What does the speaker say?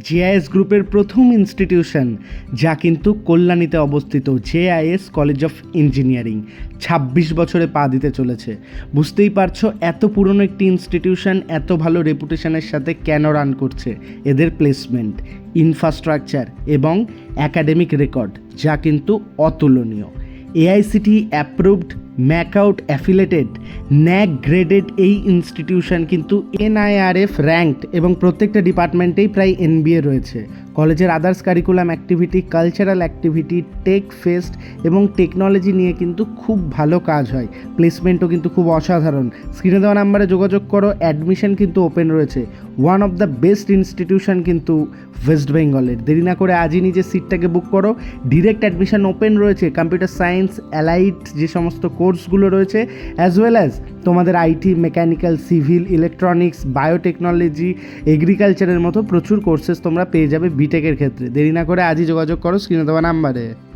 JIS গ্রুপের প্রথম institution, যা কিন্তু কল্যাণীতে অবস্থিত, জেআইএস কলেজ অফ ইঞ্জিনিয়ারিং ২৬ বছরে পা দিতে চলেছে। বুঝতেই পারছো এত পুরনো একটি ইনস্টিটিউশন এত ভালো রেপুটেশনের সাথে কেন রান করছে। এদের প্লেসমেন্ট, ইনফ্রাস্ট্রাকচার এবং অ্যাকাডেমিক রেকর্ড যা কিন্তু অতুলনীয়। AICTE approved, MAKAUT affiliated, NAAC graded এই ইনস্টিটিউশন কিন্তু এনআইআরএফ র্যাঙ্কড এবং প্রত্যেকটা ডিপার্টমেন্টেই প্রায় এনবিএ রয়েছে। কলেজের others curriculum activity, cultural activity, tech fest এবং টেকনোলজি নিয়ে কিন্তু খুব ভালো কাজ হয়। প্লেসমেন্টও কিন্তু খুব অসাধারণ। স্ক্রিনে দেওয়া নাম্বারে যোগাযোগ করো, অ্যাডমিশন কিন্তু ওপেন রয়েছে। One of the best institution কিন্তু ওয়েস্ট বেঙ্গলের। দেরি না করে আজই নিজের সিটটাকে বুক করো। ডিরেক্ট অ্যাডমিশন ওপেন রয়েছে। কম্পিউটার সায়েন্স, অ্যালাইড যে সমস্ত কোর্সগুলো রয়েছে, অ্যাজ ওয়েল অ্যাজ তোমাদের IT, mechanical, civil, electronics, biotechnology, এগ্রিকালচারের মতো প্রচুর কোর্সেস তোমরা পেয়ে যাবে বিটেকের ক্ষেত্রে। দেরি না করে আজই যোগাযোগ করো স্ক্রিনে দেওয়া নাম্বারে।